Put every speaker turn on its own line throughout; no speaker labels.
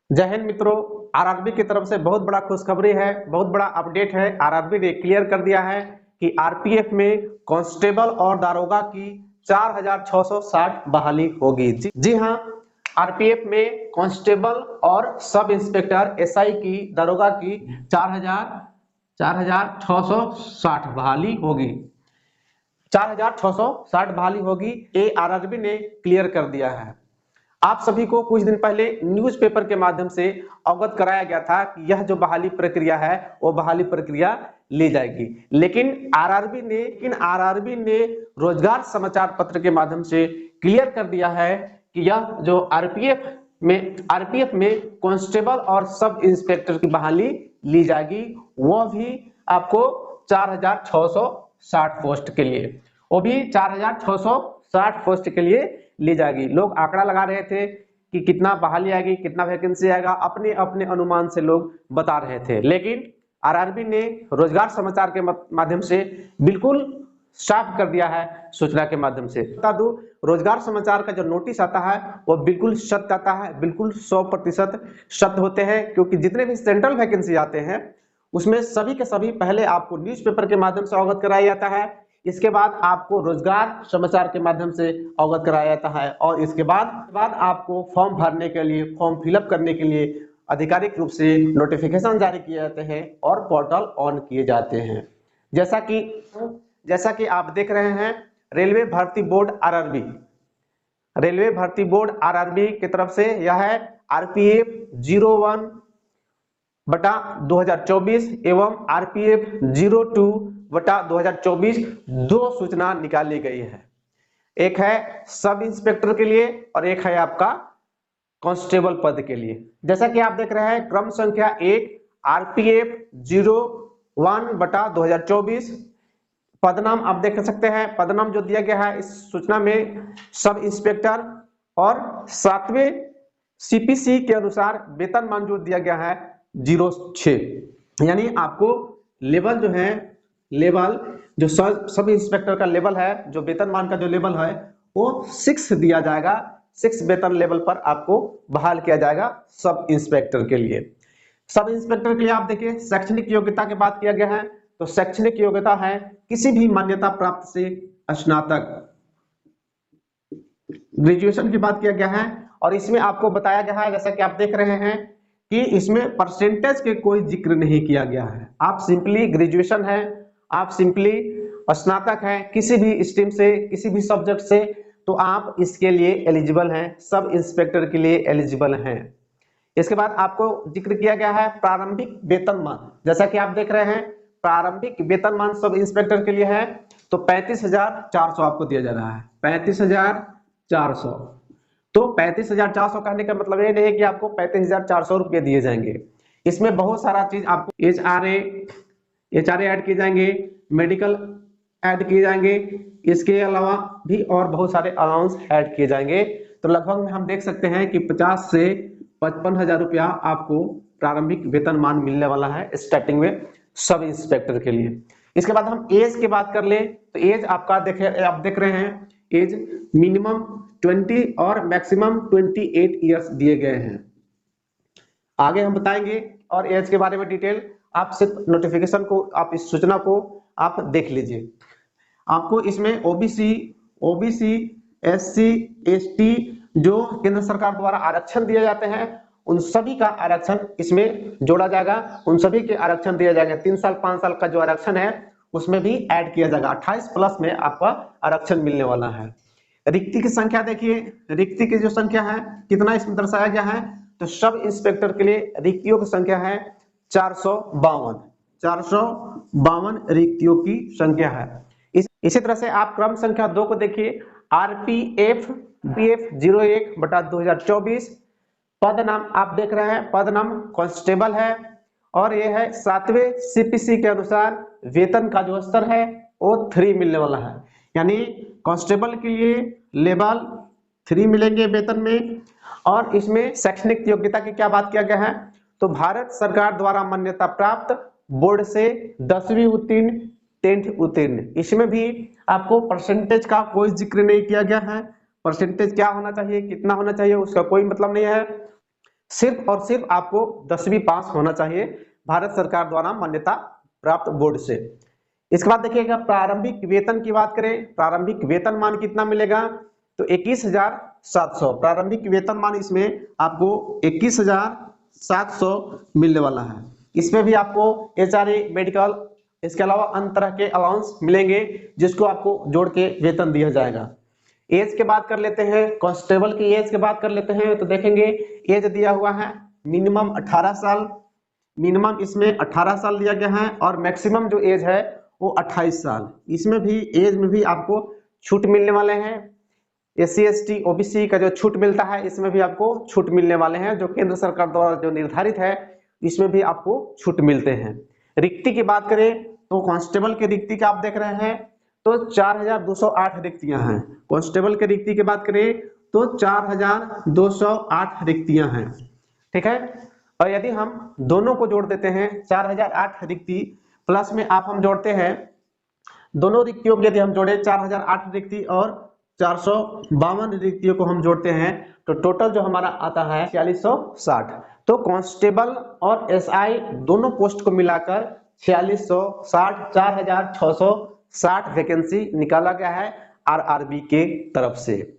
जय हिंद मित्रों। आरआरबी की तरफ से बहुत बड़ा खुशखबरी है, बहुत बड़ा अपडेट है। आरआरबी ने क्लियर कर दिया है कि आरपीएफ में कांस्टेबल और दारोगा की 4660 बहाली होगी। जी हाँ, आरपीएफ में कांस्टेबल और सब इंस्पेक्टर एसआई की, दारोगा की 4660 बहाली होगी। 4660 बहाली होगी, ये आरआरबी ने क्लियर कर दिया है। आप सभी को कुछ दिन पहले न्यूज़पेपर के माध्यम से अवगत कराया गया था कि यह जो बहाली प्रक्रिया है वो बहाली प्रक्रिया ली जाएगी, लेकिन आरआरबी ने रोजगार समाचार पत्र के माध्यम से क्लियर कर दिया है कि यह जो आरपीएफ में कांस्टेबल और सब इंस्पेक्टर की बहाली ली जाएगी, वह भी आपको 4660 पोस्ट के लिए, वो भी 4660 पोस्ट के लिए ली जाएगी। लोग आंकड़ा लगा रहे थे कि कितना बहाली आएगी, कितना वैकेंसी आएगा, अपने अपने अनुमान से लोग बता रहे थे, लेकिन आरआरबी ने रोजगार समाचार के माध्यम से बिल्कुल साफ कर दिया है। सूचना के माध्यम से बता दूं, रोजगार समाचार का जो नोटिस आता है वो बिल्कुल सत्य आता है, बिल्कुल 100% सत्य होते हैं, क्योंकि जितने भी सेंट्रल वैकेंसी आते हैं उसमें सभी के सभी पहले आपको न्यूज़पेपर के माध्यम से अवगत कराया जाता है, इसके बाद आपको रोजगार समाचार के माध्यम से अवगत कराया जाता है, और इसके बाद आपको फॉर्म भरने के लिए, फॉर्म फिलअप करने के लिए आधिकारिक रूप से नोटिफिकेशन जारी किए जाते हैं और पोर्टल ऑन किए जाते हैं। जैसा कि आप देख रहे हैं, रेलवे भर्ती बोर्ड आरआरबी की तरफ से यह है आरपीएफ 01 बटा 2024 एवं आरपीएफ 02 बटा 2024 दो सूचना निकाली गई है। एक है सब इंस्पेक्टर के लिए और एक है आपका कांस्टेबल पद के लिए। जैसा कि आप देख रहे हैं, क्रम संख्या 1 आरपीएफ 01 बटा 2024, पदनाम आप देख सकते हैं। पदनाम जो दिया गया है इस सूचना में सब इंस्पेक्टर, और 7वें सीपीसी के अनुसार वेतनमान जो दिया गया है 06, यानी आपको लेवल जो है, लेवल जो सब इंस्पेक्टर का लेवल है, जो वेतनमान का जो लेवल है वो 6 दिया जाएगा। 6 वेतन लेवल पर आपको बहाल किया जाएगा सब इंस्पेक्टर के लिए। सब इंस्पेक्टर के लिए आप देखिए शैक्षणिक योग्यता की बात किया गया है, तो शैक्षणिक योग्यता है किसी भी मान्यता प्राप्त से स्नातक, ग्रेजुएशन की बात किया गया है। और इसमें आपको बताया गया है, जैसा कि आप देख रहे हैं, कि इसमें परसेंटेज के कोई जिक्र नहीं किया गया है। आप सिंपली ग्रेजुएशन है, आप सिंपली स्नातक है किसी भी स्ट्रीम से, किसी भी सब्जेक्ट से, तो आप इसके लिए एलिजिबल हैं, सब इंस्पेक्टर के लिए एलिजिबल हैं। इसके बाद आपको जिक्र किया गया है प्रारंभिक वेतनमान। जैसा कि आप देख रहे हैं, प्रारंभिक वेतनमान सब इंस्पेक्टर के लिए है तो 35,400 आपको दिया जा रहा है, 35,400। तो 35,400 कहने का मतलब ये नहीं है कि आपको 35,400 रुपये दिए जाएंगे। इसमें बहुत सारा चीज आपको एचआरए ऐड किए जाएंगे, मेडिकल ऐड किए जाएंगे, इसके अलावा भी और बहुत सारे अलाउंस ऐड किए जाएंगे। तो लगभग में हम देख सकते हैं कि 50 से 55,000 रुपया आपको प्रारंभिक वेतनमान मिलने वाला है स्टार्टिंग में सब इंस्पेक्टर के लिए। इसके बाद हम एज की बात कर ले तो एज आपका आप देख रहे हैं, एज मिनिमम 20 और मैक्सिमम 28 ईयर्स दिए गए हैं। आगे हम बताएंगे और एज के बारे में डिटेल, आप सिर्फ नोटिफिकेशन को, आप इस सूचना को आप देख लीजिए। आपको इसमें ओबीसी एससी एसटी जो केंद्र सरकार द्वारा आरक्षण दिए जाते हैं उन सभी का आरक्षण इसमें जोड़ा जाएगा, उन सभी के आरक्षण दिया जाएगा। 3 साल 5 साल का जो आरक्षण है उसमें भी ऐड किया जाएगा, 28 प्लस में आपका आरक्षण मिलने वाला है। रिक्ति की संख्या देखिए, रिक्ति की जो संख्या है कितना इसमें दर्शाया गया है, तो सब इंस्पेक्टर के लिए रिक्तियों की संख्या है 452 रिक्तियों की संख्या है। इसी तरह से आप क्रम संख्या 2 को देखिए, आरपीएफ 01 बटा 2024, पद नाम आप देख रहे हैं, पद नाम कांस्टेबल है, और यह है 7वें सीपीसी के अनुसार वेतन का जो स्तर है वो 3 मिलने वाला है, यानी कांस्टेबल के लिए लेवल 3 मिलेंगे वेतन में। और इसमें शैक्षणिक योग्यता की क्या बात किया गया है, तो भारत सरकार द्वारा मान्यता प्राप्त बोर्ड से 10वीं उत्तीर्ण, 10th उत्तीर्ण। इसमें भी आपको परसेंटेज का कोई जिक्र नहीं किया गया है, परसेंटेज क्या होना चाहिए, कितना होना चाहिए, उसका कोई मतलब नहीं है। सिर्फ और सिर्फ आपको 10वीं पास होना चाहिए भारत सरकार द्वारा मान्यता प्राप्त बोर्ड से। इसके बाद देखिएगा प्रारंभिक वेतन की बात करें, प्रारंभिक वेतन मान कितना मिलेगा, तो 21,700 प्रारंभिक वेतन मान इसमें आपको 21,700 मिलने वाला है। इसमें भी आपको एचआरए, मेडिकल, इसके अलावा अन्य तरह के अलाउंस मिलेंगे जिसको आपको जोड़ के वेतन दिया जाएगा। एज के बात कर लेते हैं, कांस्टेबल की एज के बात कर लेते हैं, तो देखेंगे एज दिया हुआ है मिनिमम 18 साल, मिनिमम इसमें 18 साल दिया गया है और मैक्सिमम जो एज है वो 28 साल। इसमें भी एज में भी आपको छूट मिलने वाले हैं। SC ST OBC का जो छूट मिलता है इसमें भी आपको छूट मिलने वाले हैं, जो केंद्र सरकार द्वारा जो निर्धारित है इसमें भी आपको छूट मिलते हैं। रिक्ति की बात करें तो कांस्टेबल की रिक्ति का आप देख रहे हैं तो 4,208 रिक्तियां हैं। कांस्टेबल की रिक्ति की बात करें तो 4,208 रिक्तियां हैं, ठीक है। और यदि हम दोनों को जोड़ देते हैं 4,008 रिक्ति प्लस में आप हम जोड़ते हैं दोनों रिक्तियों को, यदि हम जोड़े 4,008 रिक्ति और 452 रिक्तियों को हम जोड़ते हैं तो टोटल जो हमारा आता है 4660। तो कांस्टेबल और SI दोनों पोस्ट को मिलाकर 4660, 4,660 वैकेंसी निकाला गया है RRB के तरफ से।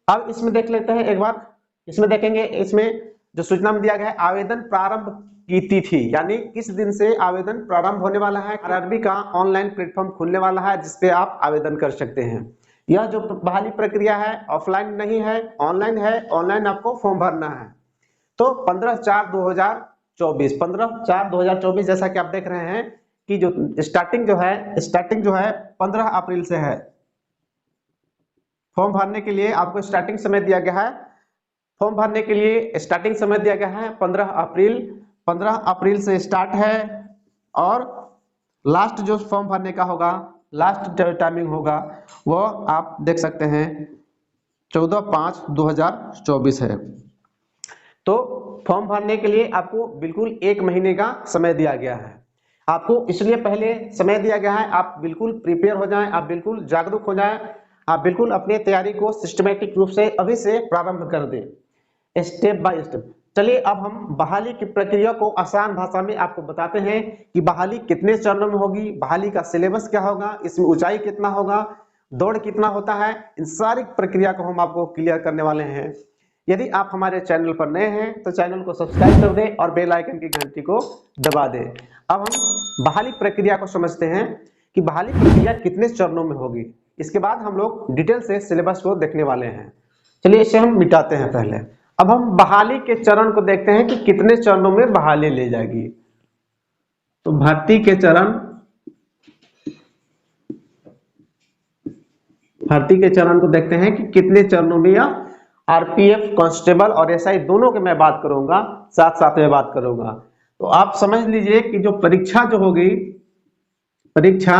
अब इसमें देख लेते हैं एक बार, इसमें देखेंगे इसमें जो सूचना में दिया गया है आवेदन प्रारंभ की तिथि, यानी किस दिन से आवेदन प्रारंभ होने वाला है। RRB का ऑनलाइन प्लेटफॉर्म खुलने वाला है जिसपे आप आवेदन कर सकते हैं। यह जो बहाली प्रक्रिया है ऑफलाइन नहीं है, ऑनलाइन है। ऑनलाइन आपको फॉर्म भरना है। तो 15/4/2024 जैसा कि आप देख रहे हैं कि जो स्टार्टिंग जो है 15 अप्रैल से है। फॉर्म भरने के लिए आपको स्टार्टिंग समय दिया गया है, फॉर्म भरने के लिए स्टार्टिंग समय दिया गया है 15 अप्रैल। 15 अप्रैल से स्टार्ट है और लास्ट जो फॉर्म भरने का होगा, लास्ट टाइमिंग होगा वो आप देख सकते हैं 14/5/2024 है। तो फॉर्म भरने के लिए आपको बिल्कुल 1 महीने का समय दिया गया है। आपको इसलिए पहले समय दिया गया है, आप बिल्कुल प्रिपेयर हो जाएं, आप बिल्कुल जागरूक हो जाएं, आप बिल्कुल अपने तैयारी को सिस्टमेटिक रूप से अभी से प्रारंभ कर दें, स्टेप बाय स्टेप। चलिए अब हम बहाली की प्रक्रिया को आसान भाषा में आपको बताते हैं कि बहाली कितने चरणों में होगी, बहाली का सिलेबस क्या होगा, इसमें ऊंचाई कितना होगा, दौड़ कितना होता है। इन सारी प्रक्रिया को हम आपको क्लियर करने वाले हैं। यदि आप हमारे चैनल पर नए हैं तो चैनल को सब्सक्राइब कर दें और बेल आइकन की घंटी को दबा दें। अब हम बहाली प्रक्रिया को समझते हैं कि बहाली प्रक्रिया कितने चरणों में होगी। इसके बाद हम लोग डिटेल से सिलेबस को देखने वाले हैं। चलिए इसे हम मिटाते हैं पहले। अब हम बहाली के चरण को देखते हैं कि कितने चरणों में बहाली ली जाएगी। तो भर्ती के चरण को देखते हैं कि कितने चरणों में, या RPF, कांस्टेबल और SI दोनों के मैं बात करूंगा, साथ साथ में बात करूंगा। तो आप समझ लीजिए कि जो परीक्षा जो होगी, परीक्षा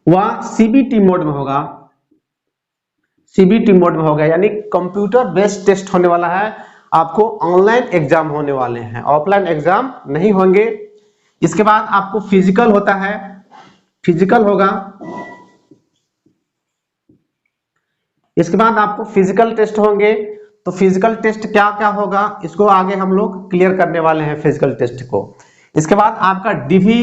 वह CBT मोड में होगा, CBT मोड में होगा, यानी कंप्यूटर बेस्ड टेस्ट होने वाला है। आपको ऑनलाइन एग्जाम होने वाले हैं, ऑफलाइन एग्जाम नहीं होंगे। इसके बाद आपको फिजिकल होता है, फिजिकल होगा। इसके बाद आपको फिजिकल टेस्ट होंगे। तो फिजिकल टेस्ट क्या क्या होगा इसको आगे हम लोग क्लियर करने वाले हैं, फिजिकल टेस्ट को। इसके बाद आपका DV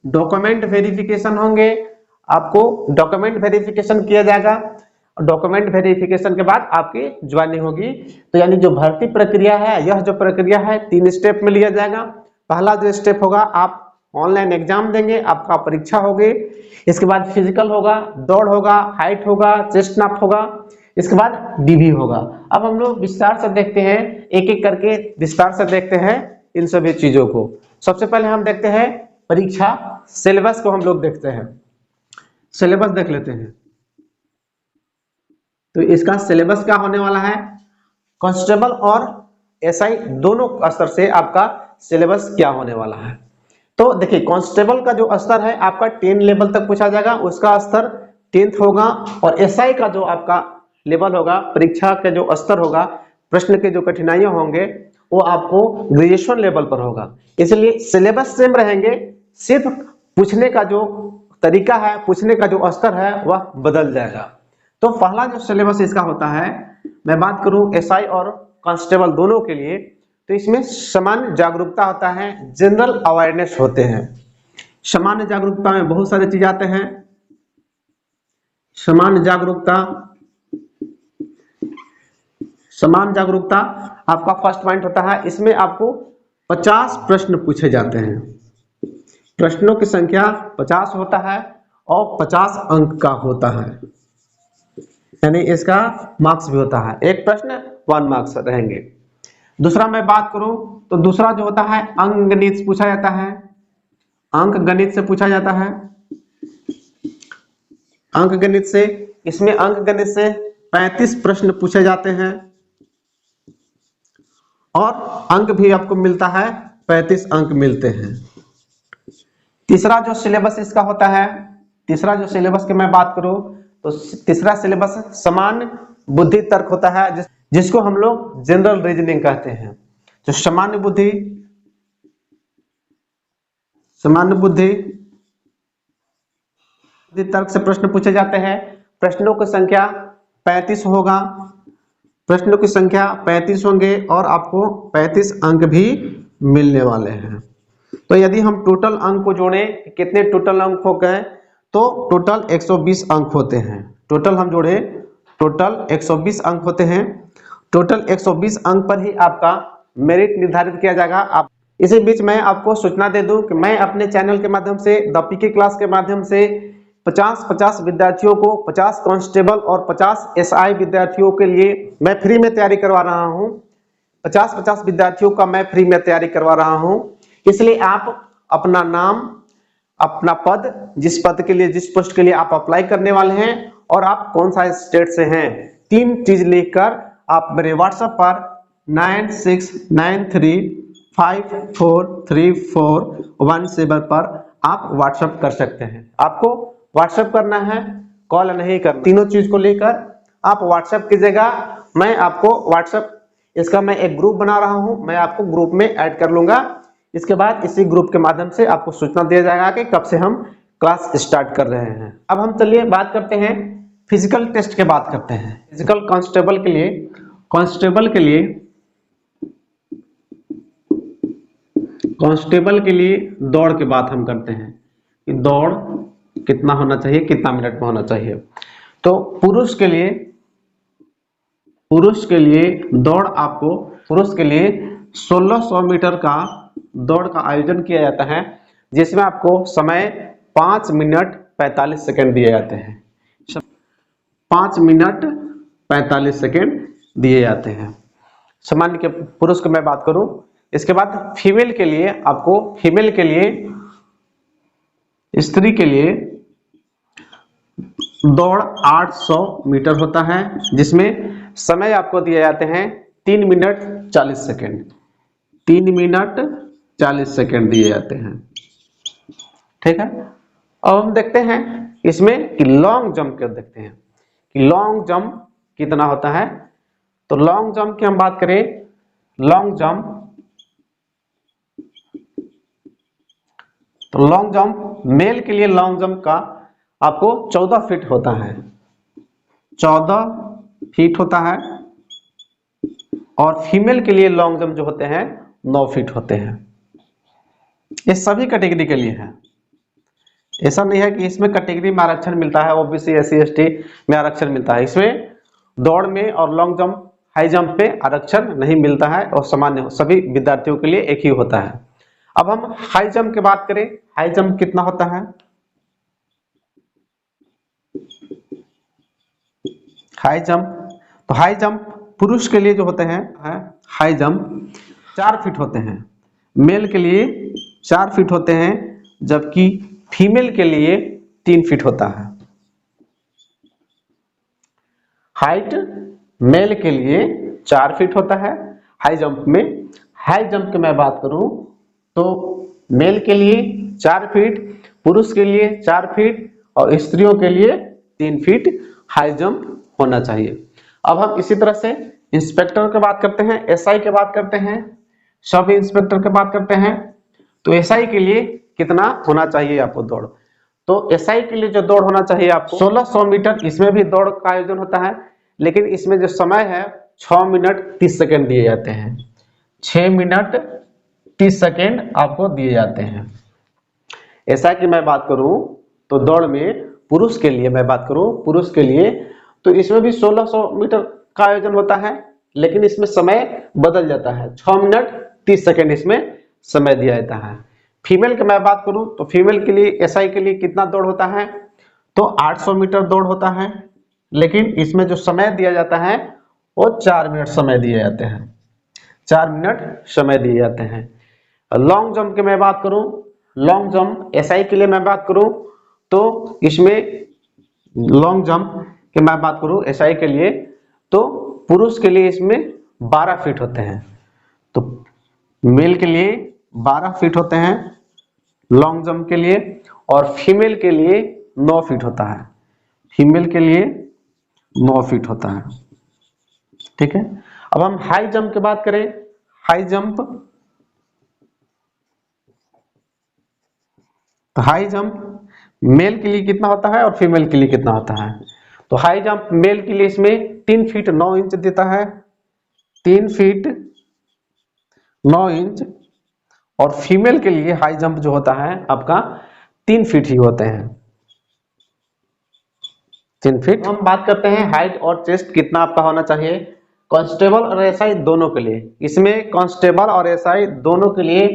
डॉक्यूमेंट वेरिफिकेशन होंगे, आपको डॉक्यूमेंट वेरिफिकेशन किया जाएगा। डॉक्यूमेंट वेरिफिकेशन के बाद आपकी ज्वाइनिंग होगी। तो यानी जो भर्ती प्रक्रिया है, यह जो प्रक्रिया है 3 स्टेप में लिया जाएगा। पहला जो स्टेप होगा, आप ऑनलाइन एग्जाम देंगे, आपका परीक्षा होगी। इसके बाद फिजिकल होगा, दौड़ होगा, हाइट होगा, चेस्ट नाप होगा। इसके बाद DV होगा। अब हम लोग विस्तार से देखते हैं, एक एक करके विस्तार से देखते हैं इन सभी चीजों को। सबसे पहले हम देखते हैं परीक्षा सिलेबस को, हम लोग देखते हैं, सिलेबस देख लेते हैं। तो इसका सिलेबस क्या होने वाला है, कांस्टेबल और SI दोनों स्तर से आपका सिलेबस क्या होने वाला है। तो देखिए कांस्टेबल का जो स्तर है आपका 10 लेवल तक पूछा जाएगा, उसका स्तर 10th होगा। और SI का जो आपका लेवल होगा, परीक्षा का जो स्तर होगा, प्रश्न के जो कठिनाइयां होंगे वो आपको ग्रेजुएशन लेवल पर होगा। इसलिए सिलेबस सेम रहेंगे, सिर्फ पूछने का जो तरीका है, पूछने का जो स्तर है वह बदल जाएगा। तो पहला जो सिलेबस इसका होता है, मैं बात करूं SI और कांस्टेबल दोनों के लिए, तो इसमें सामान्य जागरूकता होता है, जनरल अवेयरनेस होते हैं। सामान्य जागरूकता में बहुत सारे चीज आते हैं। सामान्य जागरूकता आपका फर्स्ट पॉइंट होता है, इसमें आपको 50 प्रश्न पूछे जाते हैं। प्रश्नों की संख्या 50 होता है और 50 अंक का होता है, यानी इसका मार्क्स भी होता है। एक प्रश्न 1 मार्क्स रहेंगे। दूसरा मैं बात करूं तो दूसरा जो होता है अंकगणित से पूछा जाता है। अंकगणित से पूछा जाता है। अंकगणित से, इसमें अंकगणित से 35 प्रश्न पूछे जाते हैं और अंक भी आपको मिलता है, 35 अंक मिलते हैं। तीसरा जो सिलेबस इसका होता है, तीसरा जो सिलेबस की मैं बात करूं तो तीसरा सिलेबस सामान्य बुद्धि तर्क होता है, जिसको हम लोग जनरल रीजनिंग कहते हैं। तो सामान्य बुद्धि तर्क से प्रश्न पूछे जाते हैं। प्रश्नों की संख्या 35 होगा, प्रश्नों की संख्या 35 होंगे और आपको 35 अंक भी मिलने वाले हैं। तो यदि हम टोटल अंक को जोड़ें, कितने टोटल अंक हो गए, तो टोटल 120 अंक होते हैं। टोटल हम जोड़े, टोटल 120 अंक होते हैं। टोटल 120 अंक पर ही आपका मेरिट निर्धारित किया जाएगा। आप इसी बीच मैं आपको सूचना दे दूं कि मैं अपने चैनल के माध्यम से, द पीके क्लास के माध्यम से 50-50 विद्यार्थियों को, 50 कांस्टेबल और 50 एसआई विद्यार्थियों के लिए मैं फ्री में तैयारी करवा रहा हूं। 50-50 विद्यार्थियों का मैं फ्री में तैयारी करवा रहा हूं। इसलिए आप अपना नाम, अपना पद, जिस पद के लिए, जिस पोस्ट के लिए आप अप्लाई करने वाले हैं और आप कौन सा स्टेट से हैं, 3 चीज लिखकर आप मेरे व्हाट्सएप पर 9693454341 पर आप व्हाट्सएप कर सकते हैं। आपको व्हाट्सएप करना है, कॉल नहीं करना। तीनों चीज को लेकर आप व्हाट्सएप कीजिएगा। मैं आपको व्हाट्सएप, इसका मैं एक ग्रुप बना रहा हूं, मैं आपको ग्रुप में ऐड कर लूंगा। इसके बाद इसी ग्रुप के माध्यम से आपको सूचना दिया जाएगा कि कब से हम क्लास स्टार्ट कर रहे हैं। अब हम चलिए बात करते हैं फिजिकल टेस्ट के बात करते हैं। फिजिकल कांस्टेबल के लिए दौड़ की बात हम करते हैं कि दौड़ कितना होना चाहिए, कितना मिनट में होना चाहिए। तो पुरुष के लिए दौड़, आपको पुरुष के लिए 1600 मीटर का दौड़ का आयोजन किया जाता है, जिसमें आपको समय 5 मिनट 45 सेकंड दिए जाते हैं। 5 मिनट 45 सेकंड दिए जाते हैं सामान्य के पुरुष की मैं बात करूं। इसके बाद फीमेल के लिए, आपको फीमेल के लिए, स्त्री के लिए दौड़ 800 मीटर होता है, जिसमें समय आपको दिए जाते हैं 3 मिनट 40 सेकंड। 3 मिनट 40 सेकंड दिए जाते हैं, ठीक है। अब हम देखते हैं इसमें कि लॉन्ग जंप क्या देखते हैं कि लॉन्ग जंप कितना होता है। तो लॉन्ग जंप की हम बात करें, लॉन्ग जंप मेल के लिए लॉन्ग जंप का आपको 14 फीट होता है, 14 फीट होता है। और फीमेल के लिए लॉन्ग जंप जो होते हैं 9 फीट होते हैं। ये सभी कैटेगरी के लिए है, ऐसा नहीं है कि इसमें कैटेगरी में आरक्षण मिलता है, ओबीसी एससी एसटी में आरक्षण मिलता है। इसमें दौड़ में और लॉन्ग जंप, हाई जंप पे आरक्षण नहीं मिलता है और सामान्य सभी विद्यार्थियों के लिए एक ही होता है। अब हम हाई जंप की बात करें, हाई जंप कितना होता है। हाई जंप, तो हाई जंप पुरुष के लिए जो होते हैं हाई जंप 4 फीट होते हैं, मेल के लिए 4 फीट होते हैं, जबकि फीमेल के लिए 3 फीट होता है। हाइट मेल के लिए 4 फीट होता है हाई जंप में। हाई जंप की मैं बात करूं तो मेल के लिए 4 फीट, पुरुष के लिए 4 फीट और स्त्रियों के लिए 3 फीट हाई जंप होना चाहिए। अब हम इसी तरह से इंस्पेक्टर की बात करते हैं, एसआई की बात करते हैं, सब इंस्पेक्टर की बात करते हैं। तो एसआई के लिए कितना होना चाहिए आपको दौड़। तो एसआई के लिए जो दौड़ होना चाहिए आपको 1600 मीटर, इसमें भी दौड़ का आयोजन होता है, लेकिन इसमें जो समय है 6 मिनट 30 सेकंड दिए जाते हैं। 6 मिनट 30 सेकेंड आपको दिए जाते हैं। ऐसा कि मैं बात करूं तो दौड़ में पुरुष के लिए मैं बात करूं, पुरुष के लिए तो इसमें भी 1600 मीटर का आयोजन होता है, लेकिन इसमें समय बदल जाता है। 6 मिनट 30 सेकेंड इसमें समय दिया जाता है। फीमेल की मैं बात करूं तो फीमेल के लिए एसआई के लिए कितना दौड़ होता है, तो 800 मीटर दौड़ होता है, लेकिन इसमें जो समय दिया जाता है वो 4 मिनट समय दिए जाते हैं, 4 मिनट समय दिए जाते हैं। लॉन्ग जंप की मैं बात करूं, लॉन्ग जंप एसआई के लिए मैं बात करूं तो इसमें लॉन्ग जंप की मैं बात करूं एसआई के लिए तो पुरुष के लिए इसमें 12 फीट होते हैं, तो मेल के लिए 12 फीट होते हैं लॉन्ग जंप के लिए, और फीमेल के लिए 9 फीट होता है, फीमेल के लिए 9 फीट होता है। ठीक है, अब हम हाई जंप की बात करें, हाई जंप, तो हाई जंप मेल के लिए कितना होता है और फीमेल के लिए कितना होता है, तो हाई जंप मेल के लिए इसमें 3 फीट 9 इंच देता है, 3 फीट 9 इंच, और फीमेल के लिए हाई जंप जो होता है आपका 3 फीट ही होते हैं, 3 फीट। हम बात करते हैं हाइट और चेस्ट कितना आपका होना चाहिए कांस्टेबल और एसआई दोनों के लिए। इसमें कांस्टेबल और एसआई दोनों के लिए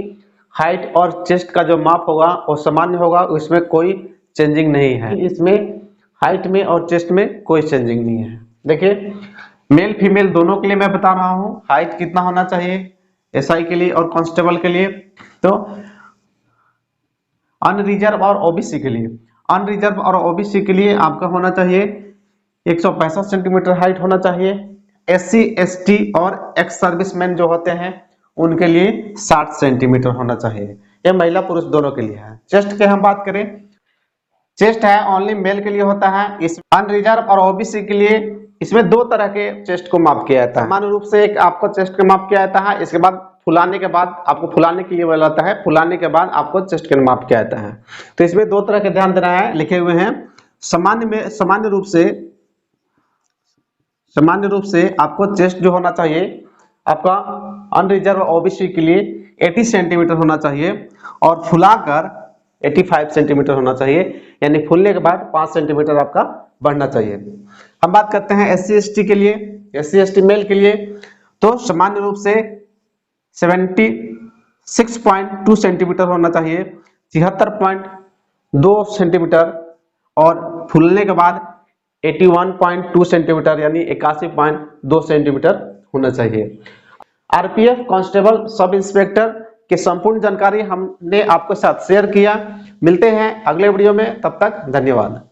हाइट और चेस्ट का जो माप होगा वो सामान्य होगा, उसमें कोई चेंजिंग नहीं है, इसमें हाइट में और चेस्ट में कोई चेंजिंग नहीं है। देखिए मेल फीमेल दोनों के लिए मैं बता रहा हूँ हाइट कितना होना चाहिए एसआई के लिए और कांस्टेबल के लिए। तो अनरिजर्व और ओबीसी के लिए, अनरिजर्व और ओबीसी के लिए आपका होना चाहिए 165 सेंटीमीटर हाइट होना चाहिए। एससी एसटी और एक्स सर्विसमैन जो होते हैं उनके लिए 60 सेंटीमीटर होना चाहिए, यह महिला पुरुष दोनों के लिए है। चेस्ट के हम बात करें, चेस्ट है ओनली मेल के लिए होता है, इस अनरिजर्व और ओबीसी के लिए इसमें दो तरह के चेस्ट को माप किया जाता है। सामान्य रूप से एक आपको चेस्ट का माप किया जाता है, इसके बाद फुलाने के बाद आपको फुलाने के लिए बोला जाता है, फुलाने के बाद आपको चेस्ट का माप किया जाता है। तो इसमें दो तरह के ध्यान देना है, लिखे हुए हैं सामान्य रूप से आपको चेस्ट जो होना चाहिए आपका अनरिजर्व ओबीसी के लिए 80 सेंटीमीटर होना चाहिए और फुलाकर 85 सेंटीमीटर होना चाहिए, यानी फूलने के बाद 5 सेंटीमीटर आपका बढ़ना चाहिए। हम बात करते हैं एससी एसटी के लिए, एससी एसटी मेल के लिए तो सामान्य रूप से 76.2 सेंटीमीटर होना चाहिए, 76.2 सेंटीमीटर, और फूलने के बाद 81.2 सेंटीमीटर यानी 81.2 सेंटीमीटर होना चाहिए। आरपीएफ कांस्टेबल सब इंस्पेक्टर की संपूर्ण जानकारी हमने आपके साथ शेयर किया। मिलते हैं अगले वीडियो में, तब तक धन्यवाद।